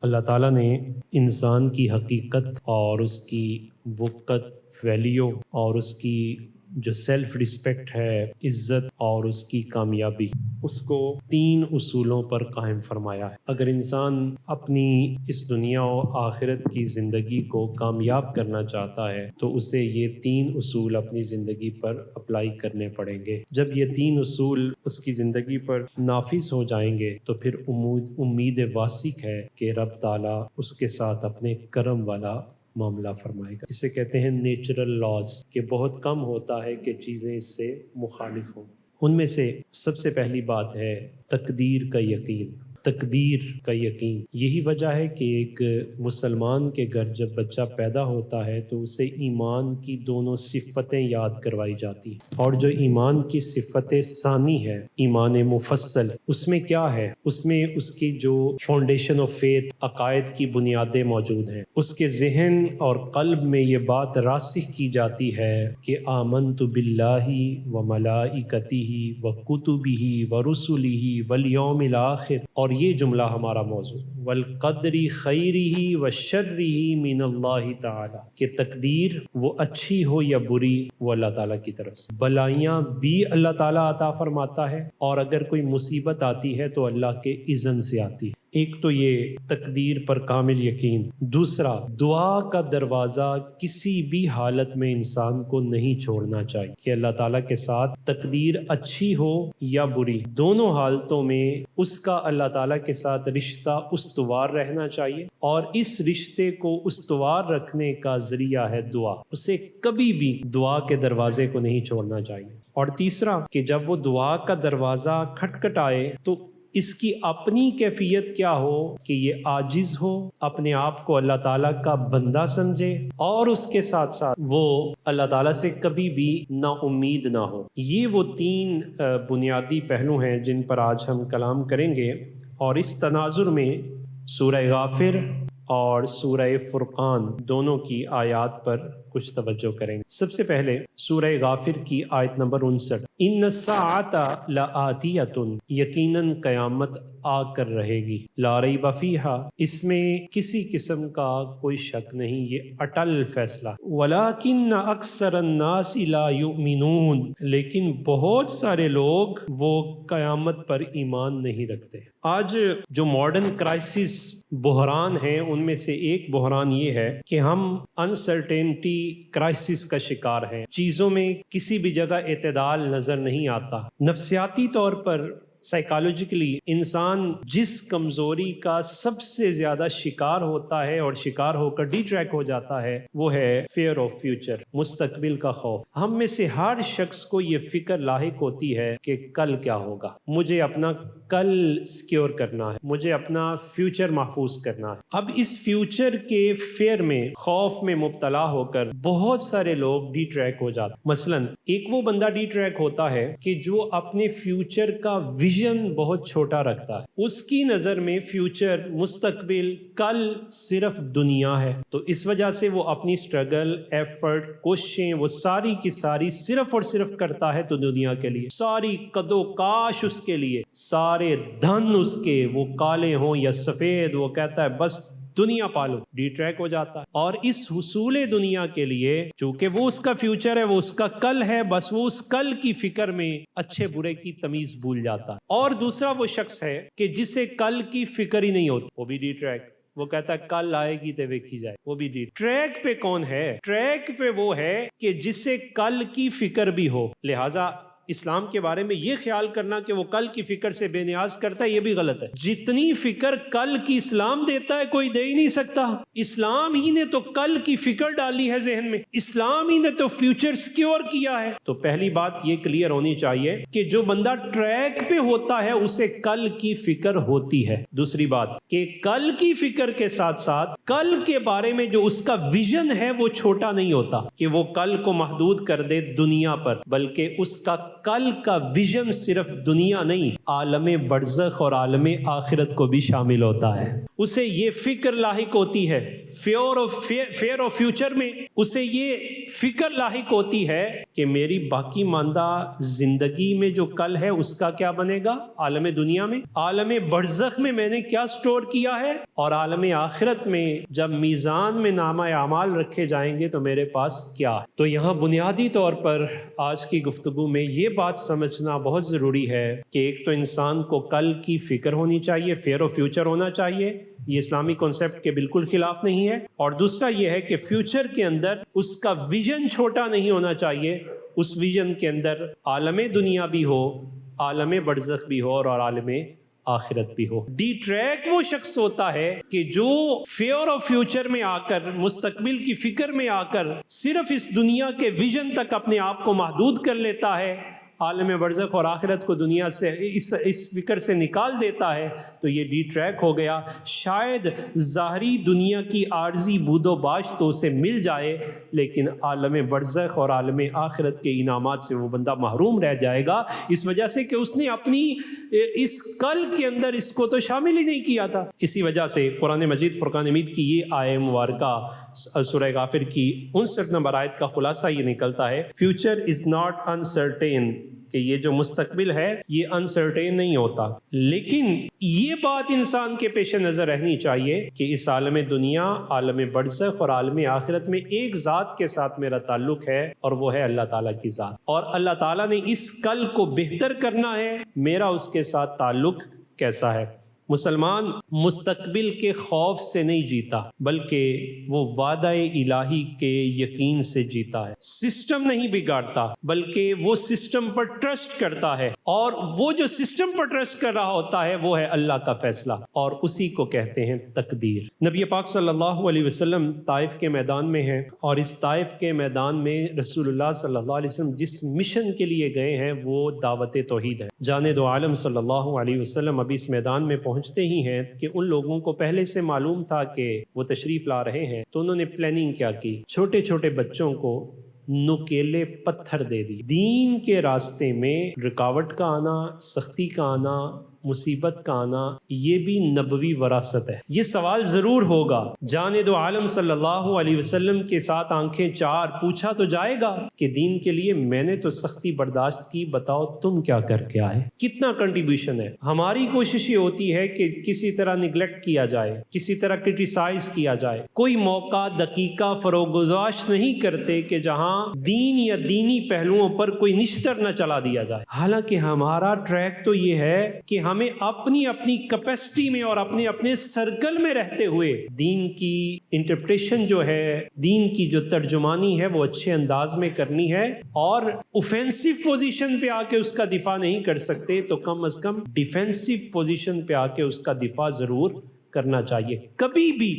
اللہ تعالیٰ نے انسان کی حقیقت اور اس کی وقت، ویلیو اور اس کی جو سیلف رسپیکٹ ہے، عزت اور اس کی کامیابی، اس کو 3 اصولوں پر قائم فرمایا ہے۔ اگر انسان اپنی اس دنیا و آخرت کی زندگی کو کامیاب کرنا چاہتا ہے تو اسے یہ 3 اصول اپنی زندگی پر اپلائی کرنے پڑیں گے۔ جب یہ 3 اصول اس کی زندگی پر نافذ ہو جائیں گے تو پھر امید واسق ہے کہ رب تعالیٰ اس کے ساتھ اپنے کرم والا معاملہ فرمائے گا۔ اسے کہتے ہیں نیچرل لاز، کہ بہت کم ہوتا ہے کہ چیزیں اس سے مخالف ہوں۔ ان میں سے سب سے پہلی بات ہے تقدیر کا یقین۔ تقدیر کا یقین، یہی وجہ ہے کہ ایک مسلمان کے گھر جب بچہ پیدا ہوتا ہے تو اسے ایمان کی دونوں صفتیں یاد کروائی جاتی ہیں، اور جو ایمان کی صفت ثانی ہے، ایمان مفصل، اس میں کیا ہے؟ اس میں اس کی جو فاؤنڈیشن آف فیتھ، عقائد کی بنیادیں موجود ہیں۔ اس کے ذہن اور قلب میں یہ بات راسخ کی جاتی ہے کہ آمنت باللہ و ملائکتہ و کتبہ و رسلہ والیوم الآخر، اور یہ جملہ ہمارا موضوع، والقدر خیرہ و شرہ من اللہ تعالی، کہ تقدیر وہ اچھی ہو یا بری وہ اللہ تعالیٰ کی طرف سے، بلائیاں بھی اللہ تعالیٰ عطا فرماتا ہے، اور اگر کوئی مصیبت آتی ہے تو اللہ کے اذن سے آتی ہے۔ ایک تو یہ تقدیر پر کامل یقین۔ دوسرا، دعا کا دروازہ کسی بھی حالت میں انسان کو نہیں چھوڑنا چاہیے، کہ اللہ تعالیٰ کے ساتھ تقدیر اچھی ہو یا بری، دونوں حالتوں میں اس کا اللہ تعالیٰ کے ساتھ رشتہ استوار رہنا چاہیے، اور اس رشتے کو استوار رکھنے کا ذریعہ ہے دعا۔ اسے کبھی بھی دعا کے دروازے کو نہیں چھوڑنا چاہیے۔ اور تیسرا، کہ جب وہ دعا کا دروازہ کھٹکھٹائے تو اس کی اپنی کیفیت کیا ہو کہ یہ عاجز ہو، اپنے آپ کو اللہ تعالیٰ کا بندہ سمجھے، اور اس کے ساتھ ساتھ وہ اللہ تعالیٰ سے کبھی بھی نا امید نہ ہو۔ یہ وہ 3 بنیادی پہلو ہیں جن پر آج ہم کلام کریں گے، اور اس تناظر میں سورہ غافر اور سورہ فرقان دونوں کی آیات پر کچھ توجہ کریں گے۔ سب سے پہلے سورہ غافر کی آیت نمبر 59، ان الساعۃ لآتیۃ، یقیناً قیامت آ کر رہے گی، لا ریب فیہا، اس میں کسی قسم کا کوئی شک نہیں، یہ اٹل فیصلہ، ولکن اکثر الناس لا یؤمنون، لیکن بہت سارے لوگ وہ قیامت پر ایمان نہیں رکھتے۔ آج جو ماڈرن کرائسس بحران ہیں ان میں سے ایک بحران یہ ہے کہ ہم انسرٹینٹی کرائسس کا شکار ہیں، چیزوں میں کسی بھی جگہ اعتدال نظر نہیں آتا۔ نفسیاتی طور پر، سائیکالوجیکلی، انسان جس کمزوری کا سب سے زیادہ شکار ہوتا ہے اور شکار ہو کر ڈی ٹریک ہو جاتا ہے وہ ہے فیئر آف فیوچر، مستقبل کا خوف۔ ہم میں سے ہر شخص کو یہ فکر لاحق ہوتی ہے کہ کل کیا ہوگا، مجھے اپنا کل سیکیور کرنا ہے، مجھے اپنا فیوچر محفوظ کرنا ہے۔ اب اس فیوچر کے فیئر میں، خوف میں مبتلا ہو کر بہت سارے لوگ ڈی ٹریک ہو جاتے ہیں۔ مثلا ایک وہ بندہ ڈی ٹریک ہوتا ہے کہ جو اپنے فیوچر کا ویژن بہت چھوٹا رکھتا ہے، اس کی نظر میں فیوچر، مستقبل، کل صرف دنیا ہے، تو اس وجہ سے وہ اپنی سٹرگل، ایفرٹ، کوششیں وہ ساری کی ساری صرف اور صرف کرتا ہے تو دنیا کے لیے، ساری قد و کاش اس کے لیے، سارے دھن اس کے، وہ کالے ہوں یا سفید، وہ کہتا ہے بس دنیا پالو، ڈی ٹریک ہو جاتا ہے۔ اور اس حصول دنیا کے لیے، چونکہ وہ اس کا فیوچر ہے، وہ اس کا کل ہے، بس وہ اس کل کی فکر میں اچھے برے کی تمیز بھول جاتا ہے۔ اور دوسرا وہ شخص ہے کہ جسے کل کی فکر ہی نہیں ہوتی، وہ بھی ڈی ٹریک، وہ کہتا ہے کل آئے گی تے ویکھی جائے، وہ بھی ڈی ٹریک پہ کون ہے؟ ٹریک پہ وہ ہے کہ جسے کل کی فکر بھی ہو۔ لہٰذا اسلام کے بارے میں یہ خیال کرنا کہ وہ کل کی فکر سے بے نیاز کرتا ہے، یہ بھی غلط ہے۔ جتنی فکر کل کی اسلام دیتا ہے کوئی دے ہی نہیں سکتا۔ اسلام ہی نے تو کل کی فکر ڈالی ہے ذہن میں، اسلام ہی نے تو فیوچر سیکیور کیا ہے۔ تو پہلی بات یہ کلیئر ہونی چاہیے کہ جو بندہ ٹریک پہ ہوتا ہے اسے کل کی فکر ہوتی ہے۔ دوسری بات کہ کل کی فکر کے ساتھ ساتھ کل کے بارے میں جو اس کا ویژن ہے وہ چھوٹا نہیں ہوتا کہ وہ کل کو محدود کر دے دنیا پر، بلکہ اس کا کل کا ویژن صرف دنیا نہیں، عالم برزخ اور عالم آخرت کو بھی شامل ہوتا ہے۔ اسے یہ فکر لاحق ہوتی ہے، فیئر آف فیوچر میں اسے یہ فکر لاحق ہوتی ہے کہ میری باقی ماندہ زندگی میں جو کل ہے اس کا کیا بنے گا، عالم دنیا میں، عالم برزخ میں میں نے کیا سٹور کیا ہے، اور عالم آخرت میں جب میزان میں نامہ اعمال رکھے جائیں گے تو میرے پاس کیا ہے۔ تو یہاں بنیادی طور پر آج کی گفتگو میں یہ بات سمجھنا بہت ضروری ہے کہ ایک تو انسان کو کل کی فکر ہونی چاہیے، فیئر آف فیوچر ہونا چاہیے، یہ اسلامی کانسیپٹ کے بالکل خلاف نہیں ہے، اور دوسرا یہ ہے کہ فیوچر کے اندر اس کا ویژن چھوٹا نہیں ہونا چاہیے، اس ویژن کے اندر عالم دنیا بھی ہو، عالم برزخ بھی ہو اور عالم آخرت بھی ہو۔ ڈی ٹریک وہ شخص ہوتا ہے کہ جو فیئر آف فیوچر میں آ کر، مستقبل کی فکر میں آ کر صرف اس دنیا کے ویژن تک اپنے آپ کو محدود کر لیتا ہے، عالم برزخ اور آخرت کو دنیا سے اس فکر سے نکال دیتا ہے، تو یہ ڈی ٹریک ہو گیا۔ شاید ظاہری دنیا کی عارضی بود و باش تو اسے مل جائے، لیکن عالم برزخ اور عالم آخرت کے انعامات سے وہ بندہ محروم رہ جائے گا، اس وجہ سے کہ اس نے اپنی اس کل کے اندر اس کو تو شامل ہی نہیں کیا تھا۔ اسی وجہ سے قرآن مجید فرقان حمید کی یہ آیہ مبارکہ سورہ غافر کی 59 نمبر آیت کا خلاصہ یہ نکلتا ہے، فیوچر از ناٹ انسرٹین، کہ یہ جو مستقبل ہے یہ انسرٹین نہیں ہوتا، لیکن یہ بات انسان کے پیش نظر رہنی چاہیے کہ اس عالم دنیا، عالم برزخ اور عالم آخرت میں ایک ذات کے ساتھ میرا تعلق ہے، اور وہ ہے اللہ تعالیٰ کی ذات، اور اللہ تعالیٰ نے اس کل کو بہتر کرنا ہے، میرا اس کے ساتھ تعلق کیسا ہے۔ مسلمان مستقبل کے خوف سے نہیں جیتا، بلکہ وہ وعدہ الہی کے یقین سے جیتا ہے۔ سسٹم نہیں بگاڑتا، بلکہ وہ سسٹم پر ٹرسٹ کرتا ہے، اور وہ جو سسٹم پر ٹرسٹ کر رہا ہوتا ہے وہ ہے اللہ کا فیصلہ، اور اسی کو کہتے ہیں تقدیر۔ نبی پاک صلی اللہ علیہ وسلم طائف کے میدان میں ہیں، اور اس طائف کے میدان میں رسول اللہ صلی اللہ علیہ وسلم جس مشن کے لیے گئے ہیں وہ دعوت توحید ہے۔ جانے دو عالم صلی اللہ علیہ وسلم اب اس میدان میں پہنچتے ہی ہیں کہ ان لوگوں کو پہلے سے معلوم تھا کہ وہ تشریف لا رہے ہیں، تو انہوں نے پلاننگ کیا کی، چھوٹے چھوٹے بچوں کو نکیلے پتھر دے دی۔ دین کے راستے میں رکاوٹ کا آنا، سختی کا آنا، مصیبت کا آنا، یہ بھی نبوی وراثت ہے۔ یہ سوال ضرور ہوگا، جانے دو عالم صلی اللہ علیہ وسلم کے ساتھ آنکھیں چار، پوچھا تو جائے گا کہ دین کے لیے میں نے تو سختی برداشت کی، بتاؤ تم کیا کر کے آئے، کتنا کنٹریبیوشن ہے۔ ہماری کوشش یہ ہوتی ہے کہ کسی طرح نگلیکٹ کیا جائے، کسی طرح کرٹیسائز کیا جائے، کوئی موقع دقیقہ فروگزاش نہیں کرتے کہ جہاں دین یا دینی پہلوؤں پر کوئی نشتر نہ چلا دیا جائے۔ حالانکہ ہمارا ٹریک تو یہ ہے کہ ہمیں اپنی کیپیسٹی میں اور اپنے سرکل میں رہتے ہوئے دین کی انٹرپریشن جو ہے، دین کی جو ترجمانی ہے وہ اچھے انداز میں کرنی ہے، اور اوفینسو پوزیشن پہ آ کے اس کا دفاع نہیں کر سکتے تو کم از کم ڈیفینسو پوزیشن پہ آ کے اس کا دفاع ضرور کرنا چاہیے۔ کبھی بھی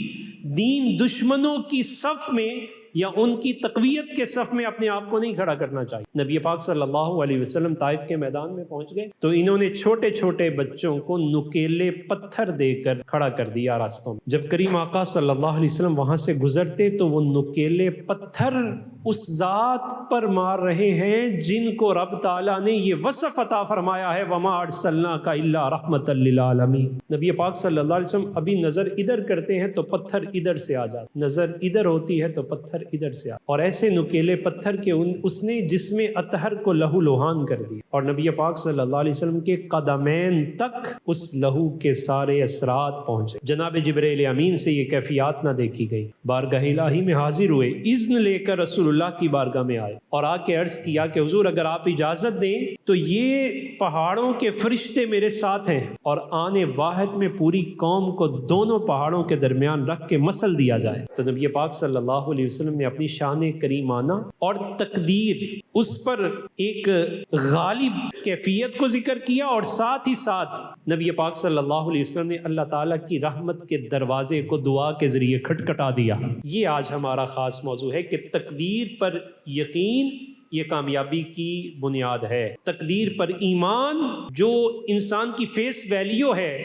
دین دشمنوں کی صف میں یا ان کی تقویت کے صف میں اپنے آپ کو نہیں کھڑا کرنا چاہیے۔ نبی پاک صلی اللہ علیہ وسلم طائف کے میدان میں پہنچ گئے تو انہوں نے چھوٹے چھوٹے بچوں کو نکیلے پتھر دے کر کھڑا کر دیا راستوں میں۔ جب کریم آقا صلی اللہ علیہ وسلم وہاں سے گزرتے تو وہ نکیلے پتھر اس ذات پر مار رہے ہیں جن کو رب تعالیٰ نے یہ وصف عطا فرمایا ہے، وَمَا أَرْسَلْنَاكَ إِلَّا رَحْمَةً لِّلْعَالَمِينَ۔ نبی پاک صلی اللہ علیہ وسلم ابھی نظر ادھر کرتے ہیں تو پتھر ادھر سے آ جاتے، نظر ادھر ہوتی ہے تو پتھر ادھر سے آ، اور ایسے نکیلے پتھر کے اس نے جسم اطہر کو لہو لوہان کر دی، اور نبی پاک صلی اللہ علیہ وسلم کے قدمین تک اس لہو کے سارے اثرات پہنچے۔ جناب جبرائیل امین سے یہ کیفیات نہ دیکھی گئی، بارگاہ الہی میں حاضر ہوئے، اذن لے کر رسول اللہ کی بارگاہ میں آئے اور آ کے عرض کیا کہ حضور اگر آپ اجازت دیں تو یہ پہاڑوں کے فرشتے میرے ساتھ ہیں، اور آنے واحد میں پوری قوم کو دونوں پہاڑوں کے درمیان رکھ کے مسل دیا جائے۔ تو نبی پاک صلی اللہ علیہ وسلم نے اپنی شان کریمانہ اور تقدیر، اس پر ایک غالب کیفیت کو ذکر کیا، اور ساتھ ہی ساتھ نبی پاک صلی اللہ علیہ وسلم نے اللہ تعالیٰ کی رحمت کے دروازے کو دعا کے ذریعے کھٹکھٹا دیا۔ یہ آج ہمارا خاص موضوع ہے کہ تقدیر پر یقین یہ کامیابی کی بنیاد ہے۔ تقدیر پر ایمان جو انسان کی فیس ویلیو ہے،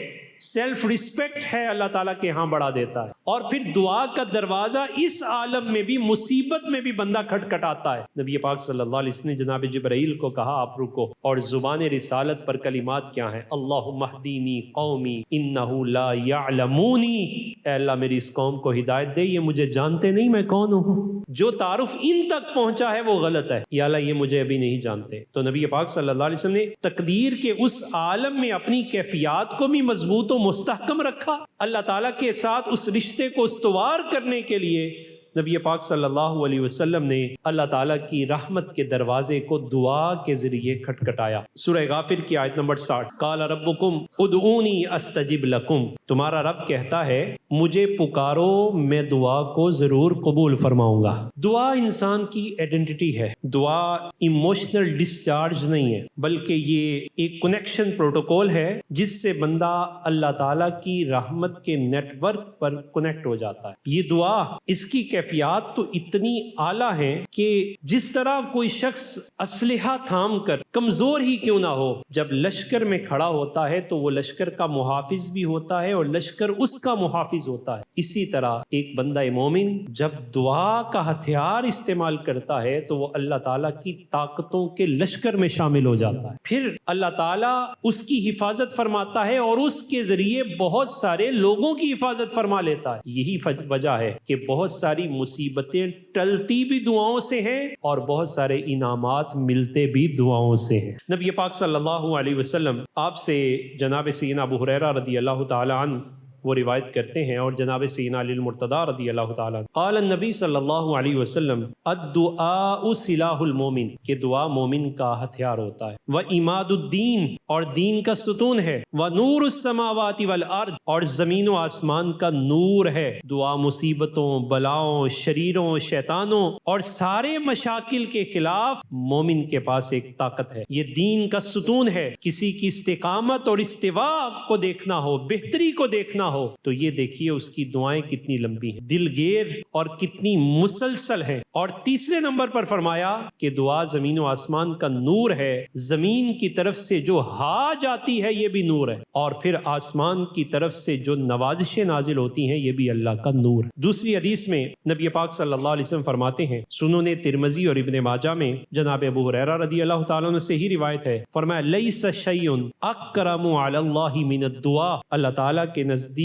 سیلف رسپیکٹ ہے اللہ تعالیٰ کے ہاں بڑھا دیتا ہے. اور پھر دعا کا دروازہ اس عالم میں بھی مصیبت میں بھی بندہ کھٹکھٹاتا ہے. نبی پاک صلی اللہ علیہ وسلم نے جناب جبرائیل کو کہا آپ رکو، اور زبان رسالت پر کلمات کیا ہیں؟ اللہم اہدینی قومی انہو لا یعلمونی، اے اللہ میری اس قوم کو ہدایت دے، یہ مجھے جانتے نہیں میں کون ہوں. جو تعارف ان تک پہنچا ہے وہ غلط ہے، یا اللہ یہ مجھے ابھی نہیں جانتے. تو نبی پاک صلی اللہ علیہ وسلم نے تقدیر کے اس عالم میں اپنی کیفیات کو بھی مضبوط و مستحکم رکھا. اللہ تعالیٰ کے ساتھ اس رشتے کو استوار کرنے کے لیے نبی پاک صلی اللہ علیہ وسلم نے اللہ تعالیٰ کی رحمت کے دروازے کو دعا کے ذریعے کھٹکھٹایا. سورہ غافر کی آیت نمبر 60، قال ربکم ادعونی استجب لکم، تمہارا رب کہتا ہے مجھے پکارو میں دعا کو ضرور قبول فرماؤں گا. دعا انسان کی آئیڈینٹی ہے. دعا ایموشنل ڈسچارج نہیں ہے، بلکہ یہ ایک کنیکشن پروٹوکول ہے جس سے بندہ اللہ تعالیٰ کی رحمت کے نیٹ ورک پر کنیکٹ ہو جاتا ہے. یہ دعا اس کی کیفیات تو اتنی اعلیٰ ہیں کہ جس طرح کوئی شخص اسلحہ تھام کر کمزور ہی کیوں نہ ہو، جب لشکر میں کھڑا ہوتا ہے تو وہ لشکر کا محافظ بھی ہوتا ہے اور لشکر اس کا محافظ ہوتا ہے. اسی طرح ایک بندہ مومن جب دعا کا ہتھیار استعمال کرتا ہے تو وہ اللہ تعالیٰ کی طاقتوں کے لشکر میں شامل ہو جاتا ہے. پھر اللہ تعالیٰ اس کی حفاظت فرماتا ہے اور اس کے ذریعے بہت سارے لوگوں کی حفاظت فرما لیتا ہے. یہی وجہ ہے کہ بہت ساری مصیبتیں ٹلتی بھی دعاؤں سے ہیں اور بہت سارے انعامات ملتے بھی دعاؤں سے ہیں. نبی پاک صلی اللہ علیہ وسلم آپ سے جناب سیدنا ابو ہریرہ رضی اللہ تعالی عنہ وہ روایت کرتے ہیں، اور جناب سیدنا علی المرتضی رضی اللہ تعالیٰ قال النبی صلی اللہ علیہ وسلم الدعاء سلاح المومن، کہ دعا مومن کا ہتھیار ہوتا ہے. وعماد الدین، اور دین کا ستون ہے. ونور السماوات والارض، اور زمین و آسمان کا نور ہے. دعا مصیبتوں، بلاؤں، شریروں، شیطانوں اور سارے مشاکل کے خلاف مومن کے پاس ایک طاقت ہے. یہ دین کا ستون ہے. کسی کی استقامت اور استواء کو دیکھنا ہو، بہتری کو دیکھنا ہو تو یہ دیکھیے اس کی دعائیں کتنی لمبی ہیں، دلگیر اور کتنی مسلسل ہیں. اور تیسرے نمبر پر فرمایا کہ دعا زمین و آسمان کا نور ہے. زمین کی طرف سے جو ہا جاتی ہے یہ بھی نور ہے، اور پھر آسمان کی طرف سے جو نوازشیں نازل ہوتی ہیں یہ بھی اللہ کا نور. دوسری حدیث میں نبی پاک صلی اللہ علیہ وسلم فرماتے ہیں، سنن ترمذی اور ابن ماجہ میں جناب ابو ہریرہ رضی اللہ تعالیٰ عنہ سے ہی روایت ہے، فرمایا لیس شیء اکرم علی اللہ من الدعاء، اللہ تعالیٰ کے نزدیک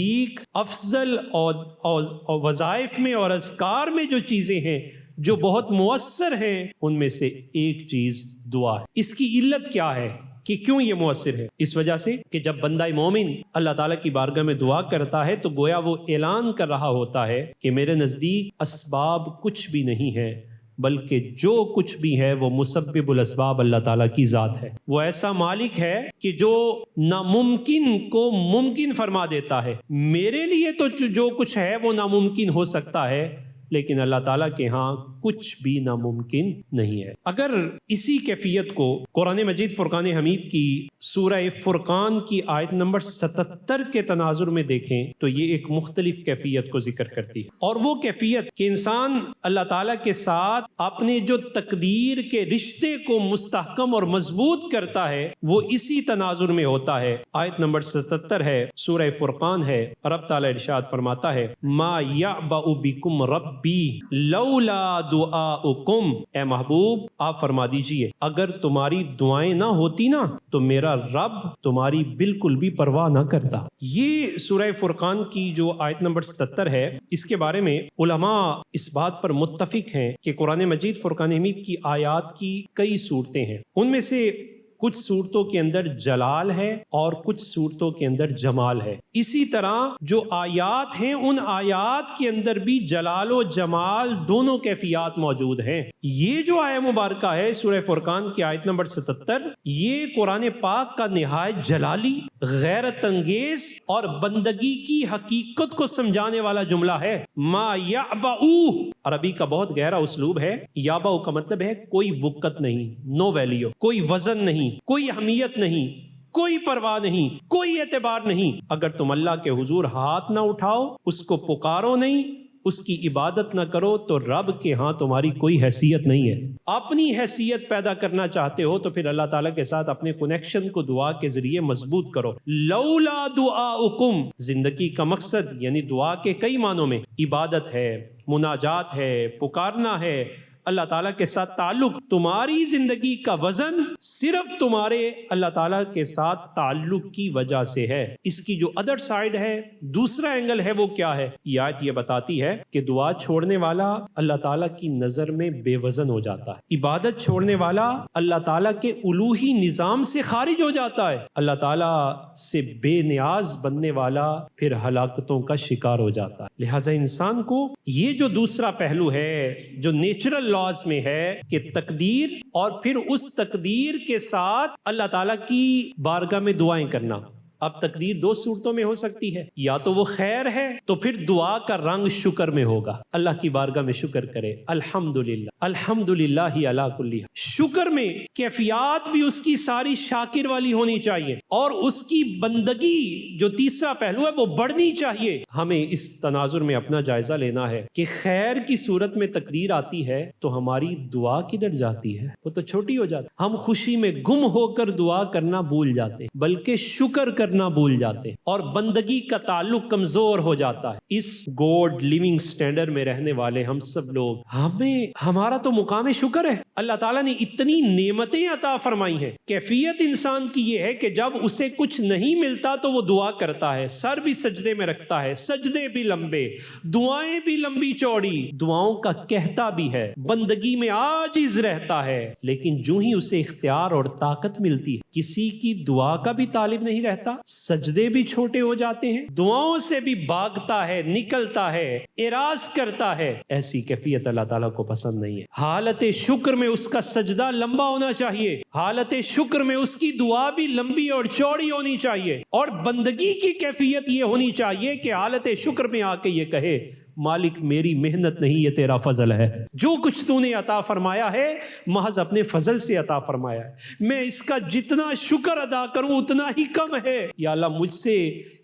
افضل اور وظائف میں اور اذکار میں جو چیزیں ہیں جو بہت مؤثر ہیں ان میں سے ایک چیز دعا ہے. اس کی علت کیا ہے کہ کیوں یہ مؤثر ہے؟ اس وجہ سے کہ جب بندہ مومن اللہ تعالیٰ کی بارگاہ میں دعا کرتا ہے تو گویا وہ اعلان کر رہا ہوتا ہے کہ میرے نزدیک اسباب کچھ بھی نہیں ہے، بلکہ جو کچھ بھی ہے وہ مسبب الاسباب اللہ تعالیٰ کی ذات ہے. وہ ایسا مالک ہے کہ جو ناممکن کو ممکن فرما دیتا ہے. میرے لیے تو جو کچھ ہے وہ ناممکن ہو سکتا ہے، لیکن اللہ تعالیٰ کے ہاں کچھ بھی ناممکن نہیں ہے. اگر اسی کیفیت کو قرآن مجید فرقان حمید کی سورہ فرقان کی آیت نمبر 77 کے تناظر میں دیکھیں تو یہ ایک مختلف کیفیت کو ذکر کرتی ہے، اور وہ کیفیت کہ انسان اللہ تعالیٰ کے ساتھ اپنے جو تقدیر کے رشتے کو مستحکم اور مضبوط کرتا ہے وہ اسی تناظر میں ہوتا ہے. آیت نمبر 77 ہے، سورہ فرقان ہے. رب تعالیٰ ارشاد فرماتا ہے ما یعبأ بکم ربی لولا دعاؤکم، اے محبوب آپ فرما دیجئے اگر تمہاری دعائیں نہ ہوتی نا تو میرا رب تمہاری بالکل بھی پرواہ نہ کرتا. یہ سورہ فرقان کی جو آیت نمبر 77 ہے، اس کے بارے میں علماء اس بات پر متفق ہیں کہ قرآن مجید فرقان حمید کی آیات کی کئی صورتیں ہیں. ان میں سے کچھ صورتوں کے اندر جلال ہے اور کچھ صورتوں کے اندر جمال ہے. اسی طرح جو آیات ہیں ان آیات کے اندر بھی جلال و جمال دونوں کیفیات موجود ہیں. یہ جو آیہ مبارکہ ہے سورہ فرقان کی آیت نمبر 77، یہ قرآن پاک کا نہایت جلالی، غیرت انگیز اور بندگی کی حقیقت کو سمجھانے والا جملہ ہے. ما یعبؤ عربی کا بہت گہرا اسلوب ہے. یعبؤ کا مطلب ہے کوئی وقت نہیں، نو ویلیو، کوئی وزن نہیں، کوئی اہمیت نہیں، کوئی پرواہ نہیں، کوئی اعتبار نہیں. اگر تم اللہ کے حضور ہاتھ نہ اٹھاؤ، اس کو پکارو نہیں، اس کی عبادت نہ کرو تو رب کے ہاں تمہاری کوئی حیثیت نہیں ہے۔ اپنی حیثیت پیدا کرنا چاہتے ہو تو پھر اللہ تعالیٰ کے ساتھ اپنے کنیکشن کو دعا کے ذریعے مضبوط کرو۔ لولا دعاؤکم، زندگی کا مقصد یعنی دعا کے کئی معنوں میں عبادت ہے، مناجات ہے، پکارنا ہے، اللہ تعالیٰ کے ساتھ تعلق۔ تمہاری زندگی کا وزن صرف تمہارے اللہ تعالیٰ کے ساتھ تعلق کی وجہ سے ہے۔ اس کی جو ادر سائیڈ ہے، دوسرا اینگل ہے، وہ کیا ہے؟ یہ آیت یہ بتاتی ہے کہ دعا چھوڑنے والا اللہ تعالیٰ کی نظر میں بے وزن ہو جاتا ہے، عبادت چھوڑنے والا اللہ تعالیٰ کے الوہی نظام سے خارج ہو جاتا ہے، اللہ تعالیٰ سے بے نیاز بننے والا پھر ہلاکتوں کا شکار ہو جاتا ہے۔ لہٰذا انسان کو یہ جو دوسرا پہلو ہے جو نیچرل لاز میں ہے کہ تقدیر اور پھر اس تقدیر کے ساتھ اللہ تعالیٰ کی بارگاہ میں دعائیں کرنا۔ اب تقدیر دو صورتوں میں ہو سکتی ہے، یا تو وہ خیر ہے تو پھر دعا کا رنگ شکر میں ہوگا، اللہ کی بارگاہ میں شکر کرے، الحمدللہ الحمدللہ علی کل حال۔ شکر میں کیفیات بھی اس کی ساری شاکر والی ہونی چاہیے، اور اس کی بندگی جو تیسرا پہلو ہے وہ بڑھنی چاہیے۔ ہمیں اس تناظر میں اپنا جائزہ لینا ہے کہ خیر کی صورت میں تقدیر آتی ہے تو ہماری دعا کدھر جاتی ہے؟ وہ تو چھوٹی ہو جاتی، ہم خوشی میں گم ہو کر دعا کرنا بھول جاتے، بلکہ شکر کرنا بھول جاتے، اور بندگی کا تعلق کمزور ہو جاتا ہے۔ اس گوڈ لیونگ سٹینڈرڈ میں رہنے والے ہم سب لوگ، ہمارا تو مقام شکر ہے۔ اللہ تعالیٰ نے اتنی نعمتیں عطا فرمائی ہیں، کیفیت انسان کی یہ ہے کہ جب اسے کچھ نہیں ملتا تو وہ دعا کرتا ہے، سر بھی سجدے میں رکھتا ہے، سجدے بھی لمبے، دعائیں بھی لمبی چوڑی، دعاؤں کا کہتا بھی ہے، بندگی میں عاجز رہتا ہے، لیکن جو ہی اسے اختیار اور طاقت ملتی ہے کسی کی دعا کا بھی طالب نہیں رہتا، سجدے بھی چھوٹے ہو جاتے ہیں، دعاؤں سے بھی بھاگتا ہے، نکلتا ہے، اعراض کرتا ہے۔ ایسی کیفیت اللہ تعالیٰ کو پسند نہیں ہے۔ حالت شکر میں اس کا سجدہ لمبا ہونا چاہیے، حالت شکر میں اس کی دعا بھی لمبی اور چوڑی ہونی چاہیے، اور بندگی کی کیفیت یہ ہونی چاہیے کہ حالت شکر میں آ کے یہ کہے، مالک میری محنت نہیں، یہ تیرا فضل ہے، جو کچھ تو نے عطا فرمایا ہے محض اپنے فضل سے عطا فرمایا ہے، میں اس کا جتنا شکر ادا کروں اتنا ہی کم ہے، یا اللہ مجھ سے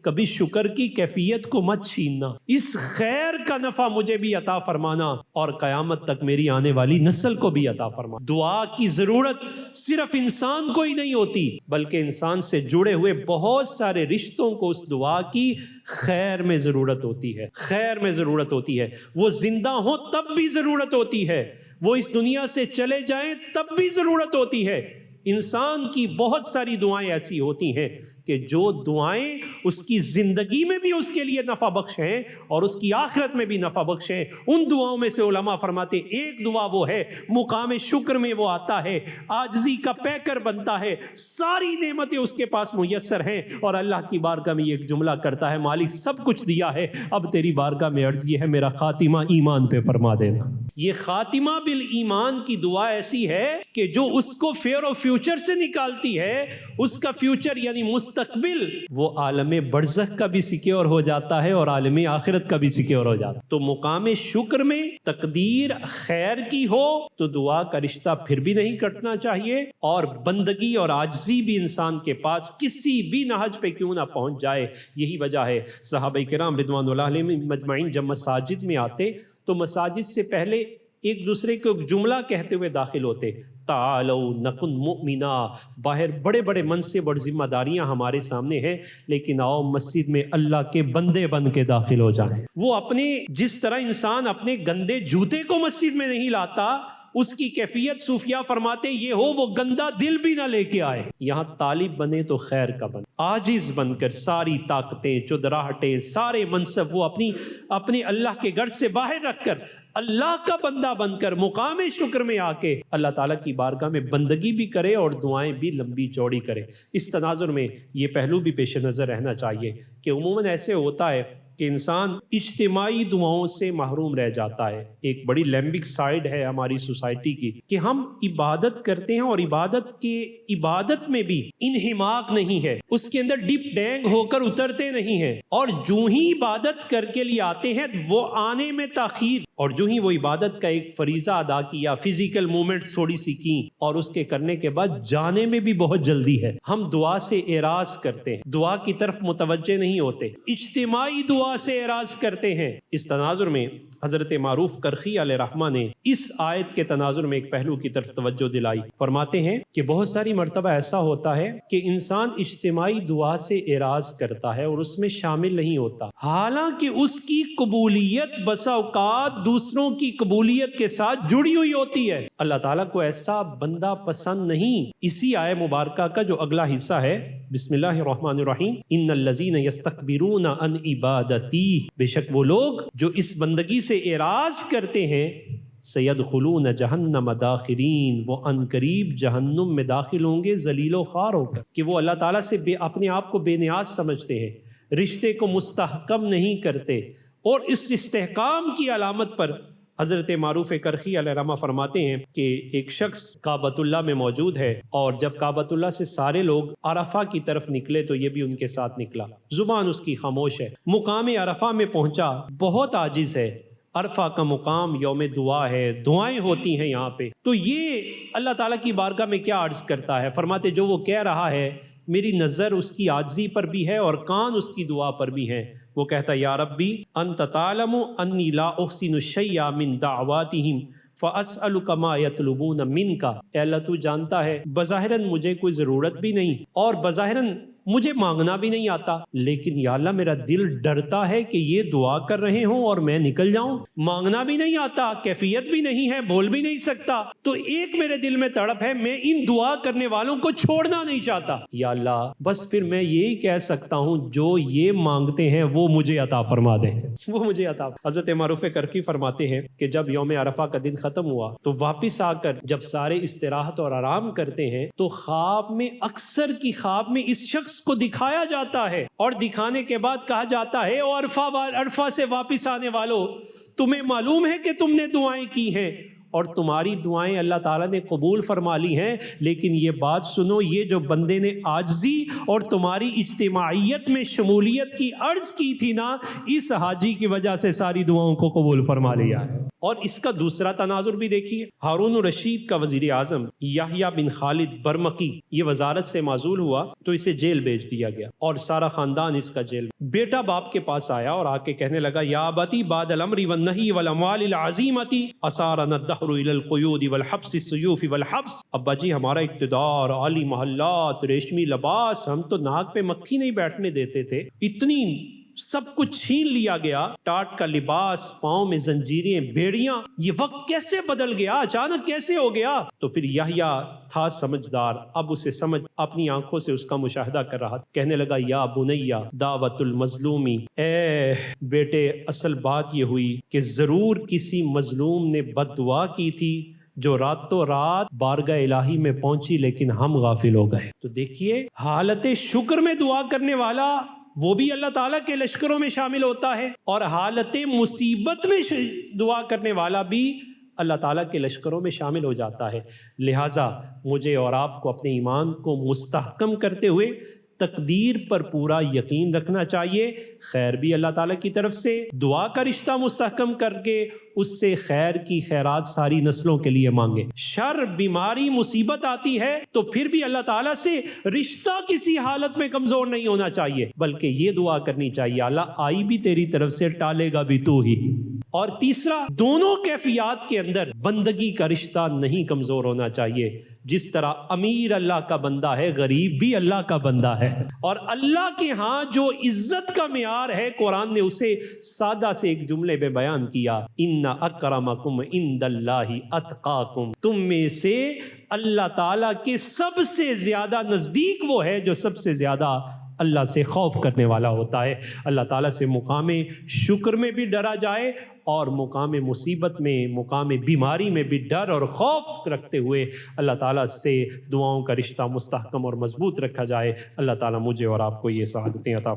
کبھی شکر کی کیفیت کو مت چھیننا، اس خیر کا نفع مجھے بھی عطا فرمانا، اور قیامت تک میری آنے والی نسل کو بھی عطا فرما۔ دعا کی ضرورت صرف انسان کو ہی نہیں ہوتی، بلکہ انسان سے جڑے ہوئے بہت سارے رشتوں کو اس دعا کی خیر میں ضرورت ہوتی ہے، خیر میں ضرورت ہوتی ہے۔ وہ زندہ ہوں تب بھی ضرورت ہوتی ہے، وہ اس دنیا سے چلے جائیں تب بھی ضرورت ہوتی ہے۔ انسان کی بہت ساری دعائیں ایسی ہوتی ہیں کہ جو دعائیں اس کی زندگی میں بھی اس کے لیے نفع بخش ہیں اور اس کی آخرت میں بھی نفع بخش ہیں۔ ان دعاؤں میں سے علماء فرماتے ہیں ایک دعا وہ ہے مقام شکر میں وہ آتا ہے، عاجزی کا پیکر بنتا ہے، ساری نعمتیں اس کے پاس میسر ہیں، اور اللہ کی بارگاہ میں ایک جملہ کرتا ہے، مالک سب کچھ دیا ہے، اب تیری بارگاہ میں عرض یہ ہے میرا خاتمہ ایمان پہ فرما دینا۔ یہ خاتمہ بالایمان کی دعا ایسی ہے کہ جو اس کو فیئر آف فیوچر سے نکالتی ہے، اس کا فیوچر یعنی مستقبل وہ عالم برزخ کا بھی سیکیور ہو جاتا ہے اور عالم آخرت کا بھی سیکیور ہو جاتا ہے۔ تو مقام شکر میں تقدیر خیر کی ہو تو دعا کا رشتہ پھر بھی نہیں کٹنا چاہیے، اور بندگی اور عاجزی بھی انسان کے پاس کسی بھی نہج پہ کیوں نہ پہنچ جائے۔ یہی وجہ ہے صحابہ کرام رضوان اللہ علیہم مجمعین جب مساجد میں آتے تو مساجد سے پہلے ایک دوسرے کو ایک جملہ کہتے ہوئے داخل ہوتے، تعالو نکن مؤمنا، باہر بڑے بڑے منصب اور ذمہ داریاں ہمارے سامنے ہیں، لیکن آؤ مسجد میں اللہ کے بندے بن کے داخل ہو جائیں۔ وہ اپنے جس طرح انسان اپنے گندے جوتے کو مسجد میں نہیں لاتا، اس کی کیفیت صوفیاء فرماتے یہ ہو وہ گندا دل بھی نہ لے کے آئے۔ یہاں طالب بنے تو خیر کا بن، عاجز بن کر ساری طاقتیں، چودراہٹیں، سارے منصب وہ اپنے اللہ کے گھر سے باہر رکھ کر اللہ کا بندہ بن کر مقام شکر میں آ کے اللہ تعالیٰ کی بارگاہ میں بندگی بھی کرے اور دعائیں بھی لمبی چوڑی کرے۔ اس تناظر میں یہ پہلو بھی پیش نظر رہنا چاہیے کہ عموماً ایسے ہوتا ہے کہ انسان اجتماعی دعاؤں سے محروم رہ جاتا ہے۔ ایک بڑی لیمبک سائیڈ ہے ہماری سوسائٹی کی کہ ہم عبادت کرتے ہیں اور عبادت میں بھی انہماک نہیں ہے، اس کے اندر ڈپ ڈینگ ہو کر اترتے نہیں ہیں، اور جو ہی عبادت کر کے لیے آتے ہیں وہ آنے میں تاخیر، اور جو ہی وہ عبادت کا ایک فریضہ ادا کیا، فزیکل موومنٹس تھوڑی سی کی، اور اس کے کرنے کے بعد جانے میں بھی بہت جلدی ہے۔ ہم دعا سے اعراض کرتے ہیں، دعا کی طرف متوجہ نہیں ہوتے۔ اجتماعی دعا دعا سے اعراض کرتے ہیں۔ اس تناظر میں حضرت معروف کرخی علیہ رحمہ نے اس آیت کے تناظر میں ایک پہلو کی طرف توجہ دلائی۔ فرماتے ہیں کہ بہت ساری مرتبہ ایسا ہوتا ہے کہ انسان اجتماعی دعا سے اعراض کرتا ہے اور اس میں شامل نہیں ہوتا، حالانکہ اس کی قبولیت بسا اوقات دوسروں کی قبولیت کے ساتھ جڑی ہوئی ہوتی ہے۔ اللہ تعالیٰ کو ایسا بندہ پسند نہیں۔ اسی آیہ مبارکہ کا جو اگلا حصہ ہے، بسم اللہ الرحمن الرحیم، ان الذین یستکبرون عن عبادتی، بے شک وہ لوگ جو اس بندگی سے اعراض کرتے ہیں، سیدخلون جہنم داخرین، وہ ان قریب جہنم میں داخل ہوں گے ذلیل و خوار ہو کر، کہ وہ اللہ تعالیٰ سے اپنے آپ کو بے نیاز سمجھتے ہیں، رشتے کو مستحکم نہیں کرتے، اور اس استحکام کی علامت پر حضرت معروف کرخی علیہ رحمہ فرماتے ہیں کہ ایک شخص کعبۃ اللہ میں موجود ہے، اور جب کعبۃ اللہ سے سارے لوگ عرفہ کی طرف نکلے تو یہ بھی ان کے ساتھ نکلا، زبان اس کی خاموش ہے، مقام عرفہ میں پہنچا، بہت عاجز ہے، عرفہ کا مقام یوم دعا ہے، دعائیں ہوتی ہیں یہاں پہ، تو یہ اللہ تعالیٰ کی بارگاہ میں کیا عرض کرتا ہے؟ فرماتے جو وہ کہہ رہا ہے میری نظر اس کی عاجزی پر بھی ہے اور کان اس کی دعا پر بھی ہیں، وہ کہتا ہے یا ربی انت تعلم انی لا احسن شیئا من دعواتہم فاسألک ما یطلبون منک، اے اللہ تو جانتا ہے بظاہراً مجھے کوئی ضرورت بھی نہیں اور بظاہراً مجھے مانگنا بھی نہیں آتا، لیکن یا اللہ میرا دل ڈرتا ہے کہ یہ دعا کر رہے ہوں اور میں نکل جاؤں، مانگنا بھی نہیں آتا، کیفیت بھی نہیں ہے، بول بھی نہیں سکتا، تو ایک میرے دل میں تڑپ ہے، میں ان دعا کرنے والوں کو چھوڑنا نہیں چاہتا، یا اللہ بس پھر میں یہی کہہ سکتا ہوں جو یہ مانگتے ہیں وہ مجھے عطا فرما دیں، وہ مجھے عطا۔ حضرت معروف کرکی فرماتے ہیں کہ جب یوم عرفہ کا دن ختم ہوا تو واپس آ کر جب سارے استراحت اور آرام کرتے ہیں تو خواب میں، اکثر کی خواب میں اس شخص کو دکھایا جاتا ہے، اور دکھانے کے بعد کہا جاتا ہے اور عرفہ سے واپس آنے والوں، تمہیں معلوم ہے کہ تم نے دعائیں کی ہیں اور تمہاری دعائیں اللہ تعالیٰ نے قبول فرما لی ہیں، لیکن یہ بات سنو، یہ جو بندے نے عاجزی اور تمہاری اجتماعیت میں شمولیت کی عرض کی تھی نا، اس حاجی کی وجہ سے ساری دعاؤں کو قبول فرما لیا ہے۔ اور اس کا دوسرا تناظر بھی دیکھیے، ہارون الرشید کا وزیر اعظم یحییٰ بن خالد برمکی یہ وزارت سے معزول ہوا تو اسے جیل بھیج دیا گیا، اور سارا خاندان اس کا جیل۔ بیٹا باپ کے پاس آیا اور آ کے کہنے لگا یا ابتی بعد الامر والنہی والاموال العظیمۃ اثارنا الدہر الى القیود والحبس السیوف والحبس، ابا جی ہمارا اقتدار، عالی محلات، ریشمی لباس، ہم تو ناک پہ مکھی نہیں بیٹھنے دیتے تھے، اتنی سب کچھ چھین لیا گیا، ٹاٹ کا لباس، پاؤں میں زنجیریں، بیڑیاں، یہ وقت کیسے بدل گیا، اچانک کیسے ہو گیا؟ تو پھر یحییٰ تھا سمجھدار، اب اسے سمجھ اپنی آنکھوں سے اس کا مشاہدہ کر رہا، کہنے لگا یا بنیا دعوت المظلومی، اے بیٹے اصل بات یہ ہوئی کہ ضرور کسی مظلوم نے بد دعا کی تھی جو راتوں رات بارگاہ الہی میں پہنچی، لیکن ہم غافل ہو گئے۔ تو دیکھیے حالت شکر میں دعا کرنے والا وہ بھی اللہ تعالیٰ کے لشکروں میں شامل ہوتا ہے، اور حالت مصیبت میں دعا کرنے والا بھی اللہ تعالیٰ کے لشکروں میں شامل ہو جاتا ہے۔ لہٰذا مجھے اور آپ کو اپنے ایمان کو مستحکم کرتے ہوئے تقدیر پر پورا یقین رکھنا چاہیے، خیر بھی اللہ تعالیٰ کی طرف سے، دعا کا رشتہ مستحکم کر کے اس سے خیر کی خیرات ساری نسلوں کے لیے مانگے۔ شر، بیماری، مصیبت آتی ہے تو پھر بھی اللہ تعالیٰ سے رشتہ کسی حالت میں کمزور نہیں ہونا چاہیے، بلکہ یہ دعا کرنی چاہیے اللہ آئی بھی تیری طرف سے، ٹالے گا بھی تو ہی۔ اور تیسرا، دونوں کیفیات کے اندر بندگی کا رشتہ نہیں کمزور ہونا چاہیے، جس طرح امیر اللہ کا بندہ ہے، غریب بھی اللہ کا بندہ ہے، اور اللہ کے ہاں جو عزت کا معیار ہے قرآن نے اسے سادہ سے ایک جملے میں بیان کیا، ان اکرمکم عند اللہ اتقاکم، تم میں سے اللہ تعالیٰ کے سب سے زیادہ نزدیک وہ ہے جو سب سے زیادہ اللہ سے خوف کرنے والا ہوتا ہے۔ اللہ تعالیٰ سے مقام شکر میں بھی ڈرا جائے اور مقام مصیبت میں، مقام بیماری میں بھی ڈر اور خوف رکھتے ہوئے اللہ تعالیٰ سے دعاؤں کا رشتہ مستحکم اور مضبوط رکھا جائے۔ اللہ تعالیٰ مجھے اور آپ کو یہ سعادتیں عطا